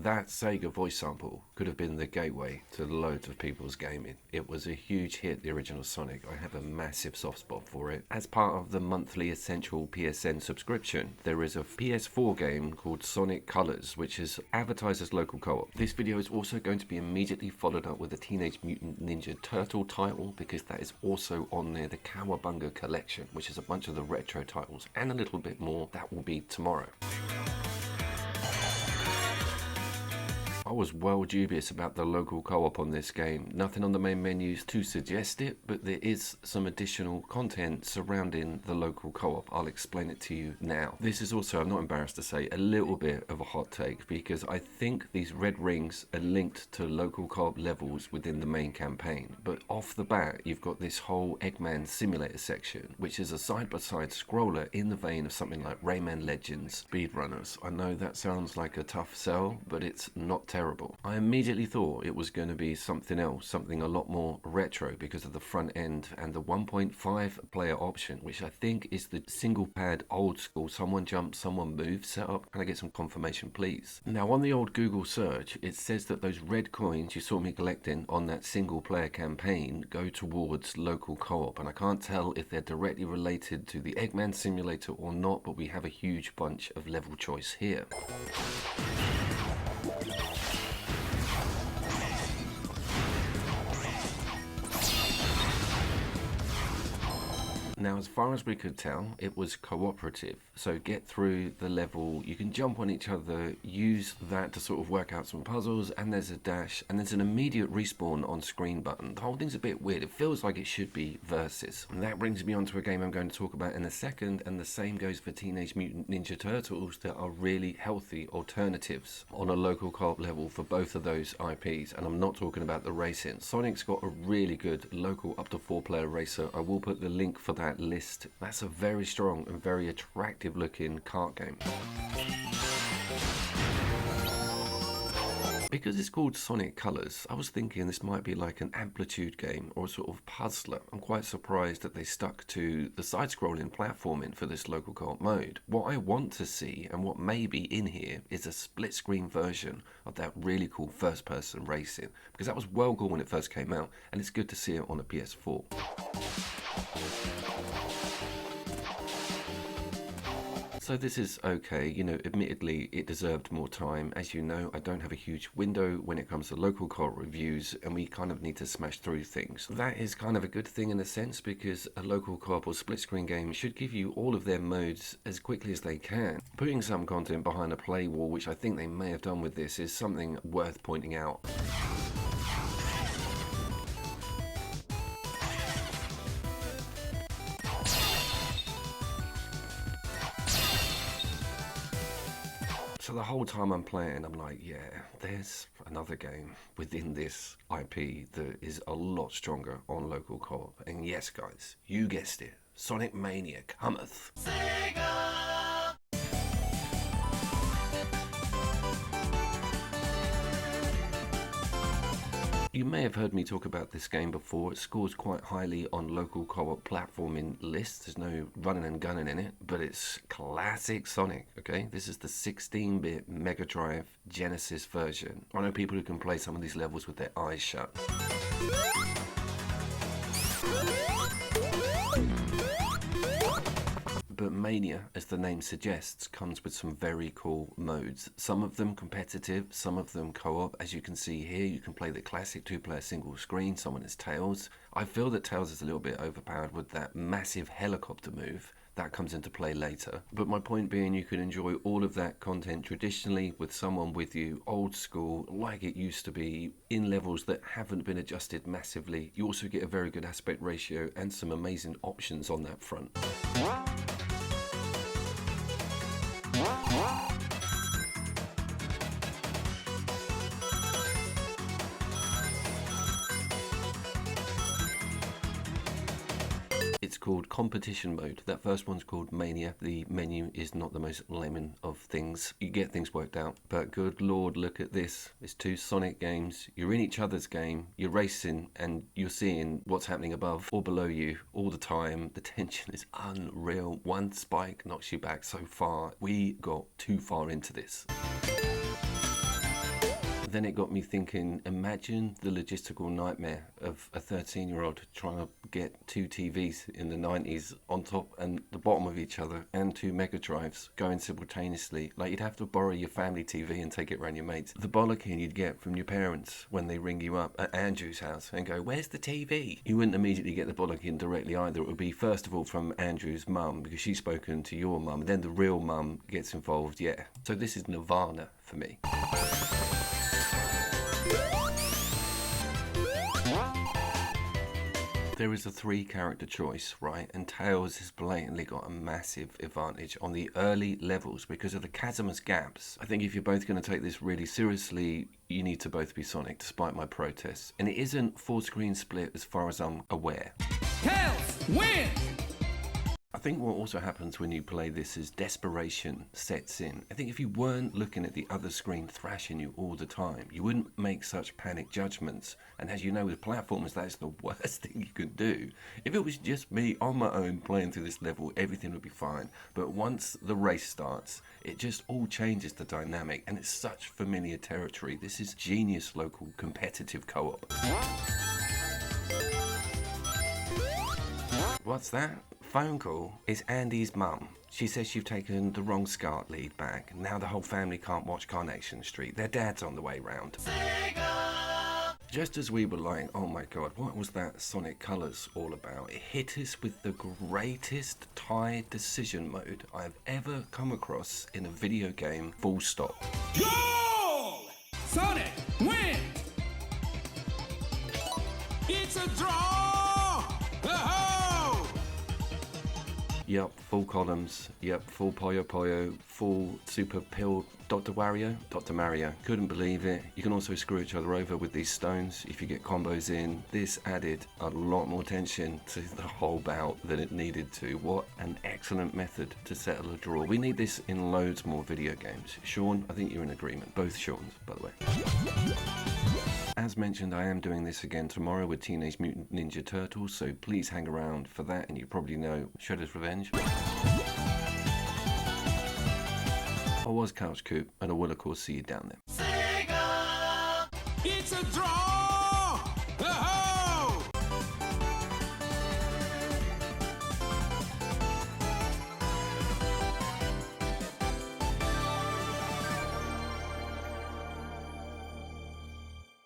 That Sega voice sample could have been the gateway to loads of people's gaming. It was a huge hit, the original Sonic. I have a massive soft spot for it. As part of the monthly Essential PSN subscription, there is a PS4 game called Sonic Colors, which is advertised as local co-op. This video is also going to be immediately followed up with a Teenage Mutant Ninja Turtle title, because that is also on there, the Cowabunga collection, which is a bunch of the retro titles and a little bit more. That will be tomorrow. I was well dubious about the local co-op on this game. Nothing on the main menus to suggest it, but there is some additional content surrounding the local co-op. I'll explain it to you now. This is also, I'm not embarrassed to say, a little bit of a hot take, because I think these red rings are linked to local co-op levels within the main campaign. But off the bat, you've got this whole Eggman simulator section, which is a side-by-side scroller in the vein of something like Rayman Legends Speedrunners. I know that sounds like a tough sell, but it's not terrible. I immediately thought it was going to be something else, something a lot more retro because of the front end and the 1.5 player option, which I think is the single pad old school someone jumps, someone moves setup. Can I get some confirmation, please? Now, on the old Google search, it says that those red coins you saw me collecting on that single player campaign go towards local co-op, and I can't tell if they're directly related to the Eggman simulator or not, but we have a huge bunch of level choice here. Now, as far as we could tell, it was cooperative. So get through the level, you can jump on each other, use that to sort of work out some puzzles, and there's a dash, and there's an immediate respawn on screen button. The whole thing's a bit weird. It feels like it should be Versus. And that brings me on to a game I'm going to talk about in a second, and the same goes for Teenage Mutant Ninja Turtles. There are really healthy alternatives on a local co-op level for both of those IPs, and I'm not talking about the racing. Sonic's got a really good local up to 4-player racer. I will put the link for that list. That's a very strong and very attractive looking kart game. Because it's called Sonic Colors, I was thinking this might be like an amplitude game or a sort of puzzler. I'm quite surprised that they stuck to the side-scrolling platforming for this local co-op mode. What I want to see, and what may be in here, is a split-screen version of that really cool first-person racing, because that was well cool when it first came out, and it's good to see it on a PS4. So this is okay, you know, admittedly it deserved more time. As you know, I don't have a huge window when it comes to local co-op reviews, and we kind of need to smash through things. That is kind of a good thing in a sense, because a local co-op or split screen game should give you all of their modes as quickly as they can. Putting some content behind a play wall, which I think they may have done with this, is something worth pointing out. So the whole time I'm playing, I'm like, yeah, there's another game within this IP that is a lot stronger on local co-op. And yes, guys, you guessed it, Sonic Mania cometh. Sega! You may have heard me talk about this game before. It scores quite highly on local co-op platforming lists. There's no running and gunning in it, but it's classic Sonic, okay? This is the 16-bit Mega Drive Genesis version. I know people who can play some of these levels with their eyes shut. But Mania, as the name suggests, comes with some very cool modes. Some of them competitive, some of them co-op. As you can see here, you can play the classic 2-player single screen. Someone is Tails. I feel that Tails is a little bit overpowered with that massive helicopter move. That comes into play later. But my point being, you can enjoy all of that content traditionally with someone with you, old school, like it used to be, in levels that haven't been adjusted massively. You also get a very good aspect ratio and some amazing options on that front. It's called competition mode. That first one's called Mania. The menu is not the most lemon of things. You get things worked out, but good lord, look at this. It's 2 Sonic games. You're in each other's game, you're racing, and you're seeing what's happening above or below you all the time. The tension is unreal. One spike knocks you back so far. We got too far into this. Then it got me thinking, imagine the logistical nightmare of a 13-year-old trying to get 2 TVs in the 90s on top and the bottom of each other and 2 Mega Drives going simultaneously. Like, you'd have to borrow your family TV and take it around your mates. The bollocking you'd get from your parents when they ring you up at Andrew's house and go, "Where's the TV?" You wouldn't immediately get the bollocking directly either. It would be first of all from Andrew's mum, because she's spoken to your mum, and then the real mum gets involved. Yeah, so this is nirvana for me. There is a 3-character choice, right? And Tails has blatantly got a massive advantage on the early levels because of the chasmous gaps. I think if you're both going to take this really seriously, you need to both be Sonic, despite my protests. And it isn't full screen split as far as I'm aware. Tails win! I think what also happens when you play this is desperation sets in. I think if you weren't looking at the other screen thrashing you all the time, you wouldn't make such panic judgments. And as you know, with platformers, that's the worst thing you can do. If it was just me on my own playing through this level, everything would be fine. But once the race starts, it just all changes the dynamic, and it's such familiar territory. This is genius local competitive co-op. What's that? Phone call is Andy's mum. She says you've taken the wrong SCART lead back. Now the whole family can't watch Carnation Street. Their dad's on the way round. Sega! Just as we were like, oh my god, what was that Sonic Colors all about? It hit us with the greatest tie decision mode I've ever come across in a video game, full stop. Goal! Sonic win! It's a draw! Oh-ho! Yep, full columns. Yep, full Puyo Puyo. Full super pill. Dr. Mario. Couldn't believe it. You can also screw each other over with these stones if you get combos in. This added a lot more tension to the whole bout than it needed to. What an excellent method to settle a draw. We need this in loads more video games. Sean, I think you're in agreement. Both Seans, by the way. As mentioned, I am doing this again tomorrow with Teenage Mutant Ninja Turtles, so please hang around for that, and you probably know Shredder's Revenge. I was Couch Coop, and I will of course see you down there. Sega! It's a draw!